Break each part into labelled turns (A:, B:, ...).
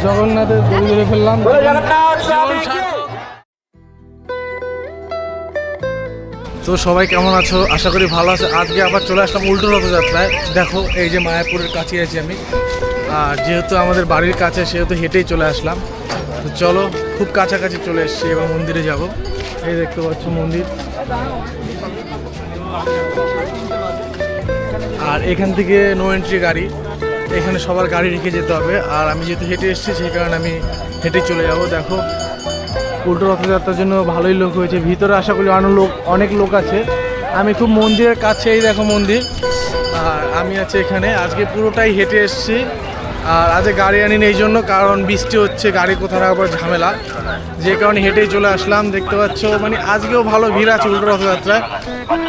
A: জগন্নাথের দড়ি ধরে ফেললাম। তো সবাই কেমন আছো? আশা করি ভালো আছো। আজকে আবার চলে আসলাম উল্টো রথযাত্রায়। দেখো এই যে মায়াপুরের কাছে আছি আমি, আর যেহেতু আমাদের বাড়ির কাছে সেহেতু হেঁটেই চলে আসলাম। তো চলো, খুব কাছাকাছি চলে এসেছি, এবার মন্দিরে যাব। এই দেখতে পাচ্ছ মন্দির, আর এখান থেকে নো এন্ট্রি গাড়ি, এখানে সবার গাড়ি রেখে যেতে হবে। আর আমি যেহেতু হেঁটে এসেছি সেই কারণে আমি হেঁটে চলে যাব। দেখো উল্টো রথযাত্রার জন্য ভালোই লোক হয়েছে, ভিতরে আশা করি অনেক লোক আছে। আমি খুব মন্দিরের কাছেই, দেখো মন্দির, আর আমি আছি এখানে। আজকে পুরোটাই হেঁটে এসেছি, আর আজকে গাড়ি আনিনি এই জন্য, কারণ বৃষ্টি হচ্ছে, গাড়ি কোথাও রাখার ঝামেলা, যে কারণে হেঁটেই চলে আসলাম। দেখতে পাচ্ছ মানে আজকেও ভালো ভিড় আছে উল্টো রথযাত্রায়।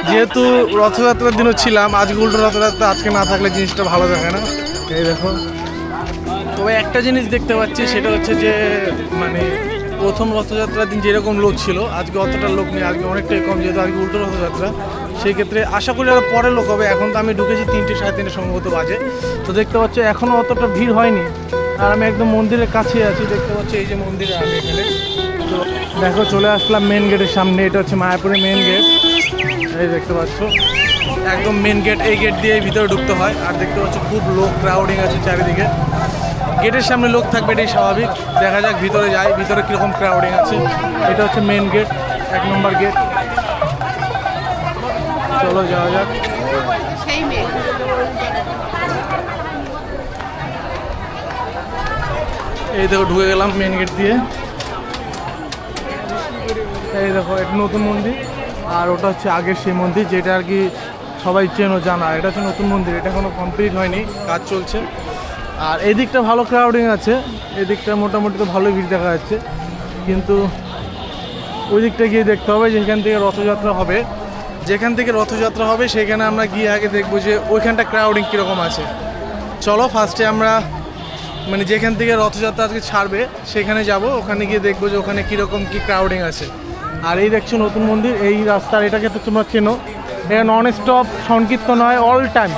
A: যেহেতু রথযাত্রার দিনও ছিলাম, আজকে উল্টো রথযাত্রা, আজকে না থাকলে জিনিসটা ভালো দেখে না। এই দেখো, তবে একটা জিনিস দেখতে পাচ্ছি, সেটা হচ্ছে যে মানে প্রথম রথযাত্রার দিন যেরকম লোক ছিল আজকে অতটা লোক নেই, আজকে অনেকটাই কম, যেহেতু আজকে উল্টো রথযাত্রা। সেই ক্ষেত্রে আশা করি আরও পরে লোক হবে। এখন তো আমি ঢুকেছি 3টে সাড়ে 3টে সম্ভবত বাজে। তো দেখতে পাচ্ছ এখনও অতটা ভিড় হয়নি, আর আমি একদম মন্দিরের কাছে আছি। দেখতে পাচ্ছ এই যে মন্দিরে আমি এখানে। তো দেখো চলে আসলাম মেন গেটের সামনে, এটা হচ্ছে মায়াপুরের মেন গেট। এই দেখতে পাচ্ছ একদম মেন গেট, এই গেট দিয়ে ভিতরে ঢুকতে হয়। আর দেখতে পাচ্ছ খুব লোক, ক্রাউডিং আছে চারিদিকে। গেটের সামনে লোক থাকবে, এটাই স্বাভাবিক। দেখা যাক ভিতরে যাই, ভিতরে কীরকম ক্রাউডিং আছে। এটা হচ্ছে মেন গেট, 1 নম্বর গেট। চলো যাওয়া যাক। এই দেখো ঢুকে গেলাম মেন গেট দিয়ে। এই দেখো একটা নতুন মন্দির, আর ওটা হচ্ছে আগের সেই মন্দির যেটা আর কি সবাই চেনো জানা। এটা হচ্ছে নতুন মন্দির, এটা এখনো কমপ্লিট হয়নি, কাজ চলছে। আর এই দিকটা ভালো ক্রাউডিং আছে, এই দিকটা মোটামুটি তো ভালোই ভিড় দেখা যাচ্ছে, কিন্তু ওই দিকটা গিয়ে দেখতে হবে যেখান থেকে রথযাত্রা হবে। যেখান থেকে রথযাত্রা হবে সেখানে আমরা গিয়ে আগে দেখবো যে ওইখানটা ক্রাউডিং কীরকম আছে। চলো ফার্স্টে আমরা মানে যেখান থেকে রথযাত্রা আজকে ছাড়বে সেখানে যাব, ওখানে গিয়ে দেখবো যে ওখানে কীরকম কী ক্রাউডিং আছে। আর এই দেখছো নতুন মন্দির, এই রাস্তার, এটাকে তো তোমরা চেনো, এটা নন স্টপ সংকীর্তন হয়, অল টাইম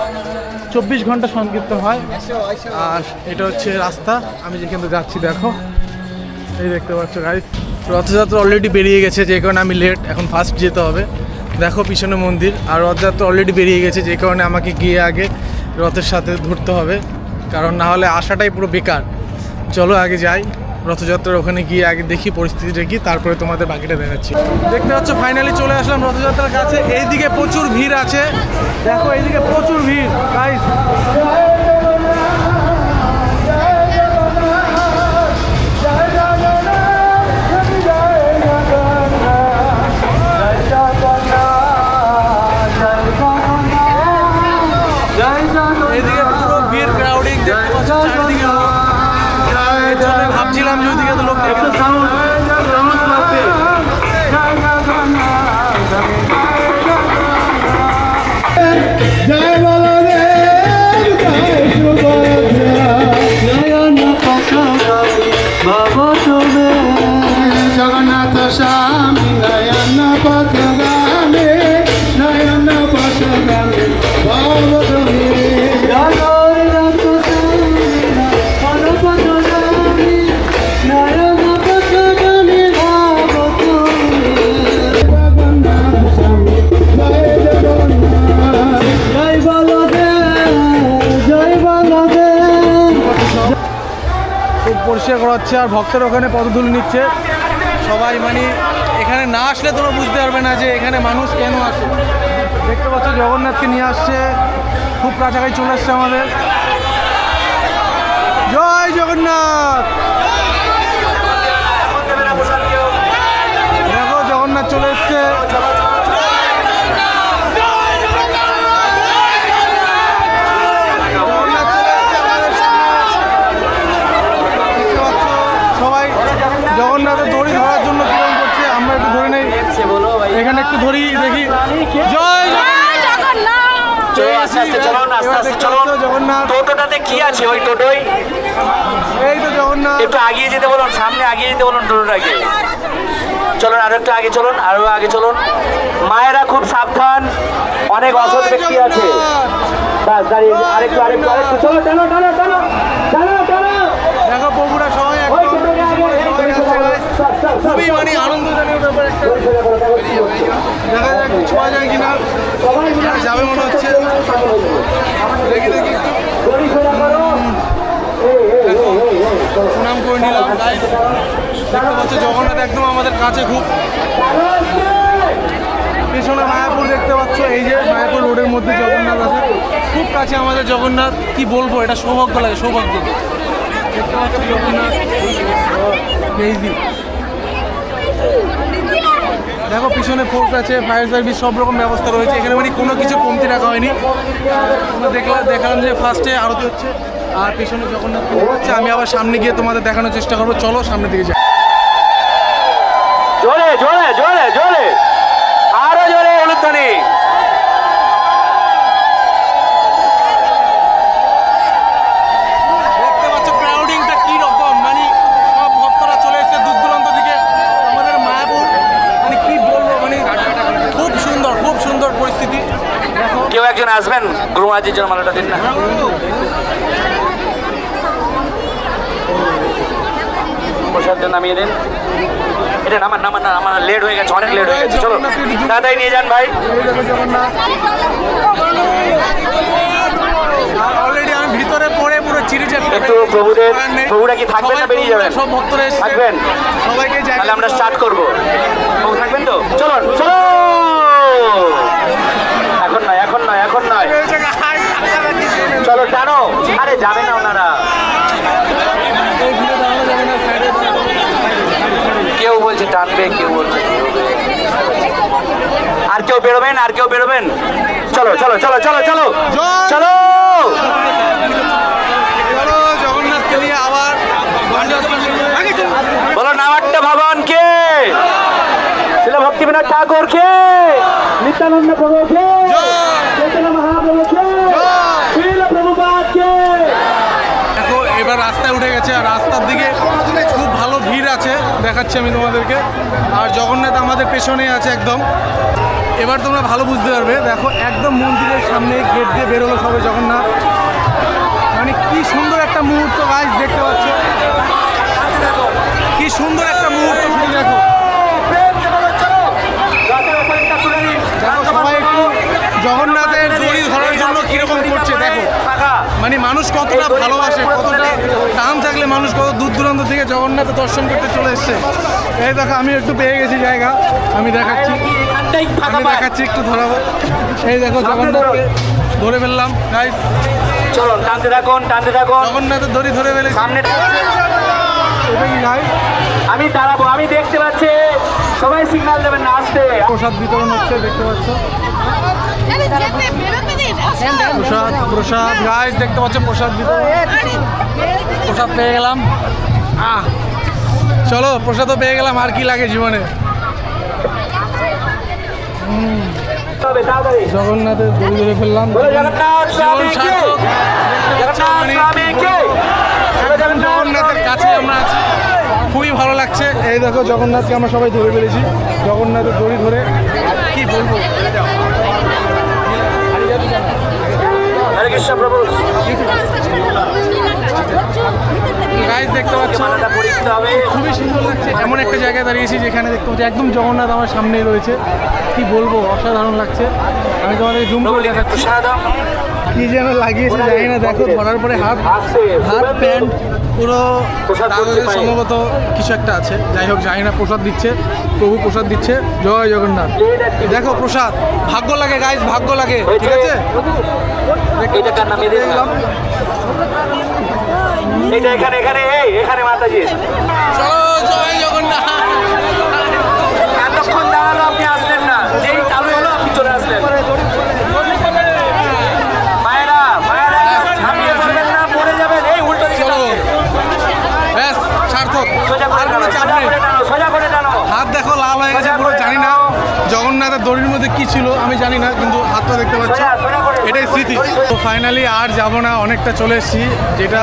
A: 24 ঘন্টা সংকীর্তন হয়। আর এটা হচ্ছে রাস্তা, আমি যেখান থেকে যাচ্ছি। দেখো এই দেখতে পাচ্ছ গাইস, রথযাত্রা অলরেডি বেরিয়ে গেছে, যে কারণে আমি লেট, এখন ফার্স্ট যেতে হবে। দেখো পিছনে মন্দির, আর রথযাত্রা অলরেডি বেরিয়ে গেছে, যে কারণে আমাকে গিয়ে আগে রথের সাথে ধরতে হবে, কারণ না হলে আসাটাই পুরো বেকার। চলো আগে যাই রথযাত্রার ওখানে, গিয়ে আগে দেখি পরিস্থিতিটা কি, তারপরে তোমাদের বাকিটা দেখাচ্ছি। দেখতে পাচ্ছ ফাইনালি চলে আসলাম রথযাত্রার কাছে। এইদিকে প্রচুর ভিড় আছে, দেখো এইদিকে প্রচুর ভিড় গাইস। এদিকে পুরো ভিড়, ক্রাউডিং দেখতে পাচ্ছ চারিদিকে লোক। এই জন্য ভাবছিলাম যে ওইদিকে তো লোক দেখতে।
B: জয় বলদেব জয় সুভদ্রা নয়ন পথগামী ভব তুমি জগন্নাথ স্বামী নয়ন পথগামী নয়ন পথগামী ভব তুমি জগন্নাথ স্বামী নয়ন পথগামী নয়ন পথগামী ভব তুমি জগন্নাথ স্বামী জয় জগন্নাথ জয় বলদেব জয় বলদেব।
A: খুব পরিষ্কার করা হচ্ছে, আর ভক্তরা ওখানে পদধূলি নিচ্ছে সবাই। মানে এখানে না আসলে তোমরা বুঝতে পারবে না যে এখানে মানুষ কেন আসে। দেখতে পাচ্ছ জগন্নাথকে নিয়ে আসছে, খুব কাছাকাছি চলে আসছে আমাদের। জয় জগন্নাথ। দেখো জগন্নাথ চলে এসছে। সবাই জগন্নাথের দড়ি ধরার জন্য প্রেরণ করছে, আমরা একটু ধরে নেই, এখানে একটু ধরি দেখি। জয় জগন্নাথ।
C: টোটোটাতে কি আছে ওই টোটোই?
A: এই তো জগন্নাথ।
C: একটু আগিয়ে যেতে বলুন, সামনে আগিয়ে যেতে বলুন টোটোটাকে। চলুন আরো একটু আগে চলুন, আরো আগে চলুন। মায়েরা খুব সাবধান, অনেক অসৎ ব্যক্তি আছে। বাস দাঁড়িয়ে আরেকটু আরেকটু আরেকটু চলো, টানো টানো টানো টানো টানো।
A: দেখো বগুড়া সবাই খুবই মানে আনন্দজনক ব্যাপার একটা। দেখা যাক কিছু পাওয়া যায় কিনা, যাবে মনে হচ্ছে। দেখি দেখি একটু প্রণাম করে নিলাম গাইস। দেখতে পাচ্ছ জগন্নাথ একদম আমাদের কাছে খুব। পেছনে মায়াপুর দেখতে পাচ্ছ, এই যে মায়াপুর রোডের মধ্যে জগন্নাথ আছে, খুব কাছে আমাদের জগন্নাথ। কি বলবো, এটা সৌভাগ্য লাগে, সৌভাগ্য। দেখতে পাচ্ছ জগন্নাথ, দেখো পিছনে ফোর্স আছে, ফায়ার সার্ভিস, সব রকম ব্যবস্থা রয়েছে এখানে, মানে কোনো কিছু কমতি রাখা হয়নি। আমরা দেখালাম যে ফার্স্টে আরতি হচ্ছে আর পিছনে জগন্নাথ হচ্ছে। আমি আবার সামনে গিয়ে তোমাদের দেখানোর চেষ্টা করবো, চলো সামনের দিকে যাই।
C: জোরে জোরে জোরে জোরে, আরো জোরে উলুধ্বনি।
A: দেখতে পাচ্ছ ক্রাউডিংটা কি রকম, মানে সব ভক্তরা চলে এসেছে দূর দূরান্ত থেকে আমাদের মায়াপুর। মানে কি বলবো, মানে খুব সুন্দর, খুব সুন্দর পরিস্থিতি। দেখো
C: কেউ একজন আসবেন গুরুমাজির জন্য মালাটা দিন না। প্রসাদ জন্য নামিয়ে দিন। এটা নামান নামান না, আমার লেট হয়ে গেছে, অনেক লেট হয়ে গেছে। চলো তাড়াতাড়ি নিয়ে যান ভাই।
A: অলরেডি আমি ভিতরে পড়ে পুরো চিড়ে যাচ্ছি।
C: একটু প্রভুরা কি থাকবেন না বেরিয়ে যাবেন?
A: সব ভক্তরা এসেছে,
C: থাকবেন?
A: সবাইকে
C: তাহলে আমরা স্টার্ট করবো। প্রভু থাকবেন তো? চলুন চলো। এখন নয়, এখন নয়, এখন নয়। চলো টানো। আরে যাবে না ওনারা। কেউ বলছে টানবে, কেউ বলছে আর কেউ বেরোবেন, আর কেউ বেরোবেন। চলো চলো চলো চলো চলো চলো।
A: জগন্নাথকে নিয়ে আবার
C: বলো নামাট্য ভবন কে, শিল ভক্তিবিনোদ ঠাকুর কে, নিত্যানন্দ প্রভু কে, চৈতন্য মহাপ্রভু কে, শিল প্রভুপাদ কে।
A: দেখো এবার রাস্তায় উঠে গেছে আর রাস্তার দিকে খুব ভালো ভিড় আছে, দেখাচ্ছি আমি তোমাদেরকে। আর জগন্নাথ আমাদের পেছনেই আছে একদম। এবার তোমরা ভালো বুঝতে পারবে। দেখো একদম মন্দিরের সামনে গেট দিয়ে বেরোলো সবে জগন্নাথ। মানে কি সুন্দর একটা মুহূর্ত গাইস, দেখতে পাচ্ছ কি সুন্দর একটা মুহূর্ত, শুধু দেখো। দেখো সবাই একটু জগন্নাথের দড়ি ধরার জন্য কিরকম করছে দেখো। মানে মানুষ কতটা ভালোবাসে, কতটা দাম থাকলে মানুষ কত দূর দূরান্ত থেকে জগন্নাথ দর্শন করতে চলে এসছে। এই দেখো আমি একটু পেয়ে গেছি জায়গা, আমি দেখাচ্ছি একটু ধরাবো। এই দেখো জগন্নাথকে ধরে ফেললাম গাইস।
C: চলো টানতে থাকুন, টানতে থাকুন।
A: জগন্নাথের দড়ি ধরে ফেলেছি।
C: সামনে
A: এটা কি গাইস?
C: আমি দাঁড়াবো, আমি দেখতে পাচ্ছি। সবাই সিগন্যাল দেবেন না আসতে।
A: প্রসাদ বিতরণ হচ্ছে, দেখতে পাচ্ছ প্রসাদ। প্রসাদ গাইস দেখতে পাচ্ছ প্রসাদ বিতরণ। প্রসাদ পেয়ে গেলাম। চলো প্রসাদও পেয়ে গেলাম, আর কি লাগে জীবনে। জগন্নাথের দড়ি ধরে ফেললাম, জীবন সার্থক। জগন্নাথের কাছে আমরা আছি, খুবই ভালো লাগছে। এই দেখো জগন্নাথকে আমরা সবাই ধরে ফেলেছি, জগন্নাথের দড়ি ধরে। কি বলবো,
C: হরে কৃষ্ণ প্রভু।
A: গাইস দেখতে পাচ্ছ খুবই সুন্দর লাগছে। এমন একটা জায়গায় দাঁড়িয়েছি যেখানে দেখতে পাচ্ছি একদম জগন্নাথ আমার সামনেই রয়েছে। কি বলবো, অসাধারণ লাগছে। আমি তোমাদের জুম করে দেখাচ্ছি কি যেন লাগিয়েছে জানি না। দেখো ধরার পরে হাত প্যান্ট পুরো কাগজের সম্ভবত কিছু একটা আছে, যাই হোক জানি না। প্রসাদ দিচ্ছে, প্রভু প্রসাদ দিচ্ছে। জয় জগন্নাথ। দেখো প্রসাদ, ভাগ্য লাগে গাইস, ভাগ্য লাগে। ঠিক আছে, দেখলাম।
C: এটা এখানে এখানে এখানে মাতাজি।
A: চলো জয় জগন্নাথ।
C: এতক্ষণ দাঁড়ালো, আপনি আসলেন না। যেই চালু হলো আপনি চলে আসলেন। মায়েরা মায়েরা ঝাঁপিয়ে পড়বেন না, পড়ে যাবেন। এই উল্টো দিকে
A: চলো ব্যাস সার্থক,
C: সোজা
A: আর
C: করে
A: কোনো
C: টানো,
A: চাপ
C: সোজা
A: নেই।
C: করে টানো, সোজা করে টানো।
A: হাত দেখো লাল হয়ে গেছে পুরো, জানি না জগন্নাথের দড়ির মধ্যে কি ছিল আমি জানি না, কিন্তু হাতটা দেখতে পাচ্ছি, এটাই স্মৃতি। তো ফাইনালি আর যাব না, অনেকটা চলে এসেছি। যেটা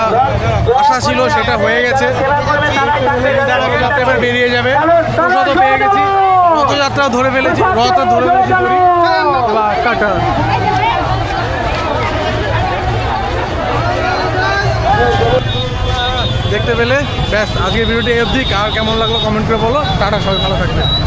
A: আশা ছিল সেটা হয়ে গেছে। রথযাত্রা এবার বেরিয়ে যাবে, প্রসাদও পেয়ে গেছি, রথযাত্রাও ধরে ফেলেছি, রথও ধরে ফেলেছি দড়ি। এবার টাটা। দেখতে দেখতে পেলে। ব্যাস, আজকের ভিডিওটি অবধি। কার কেমন লাগলো কমেন্ট করে বলো। টাটা, সবাই ভালো থাকবে।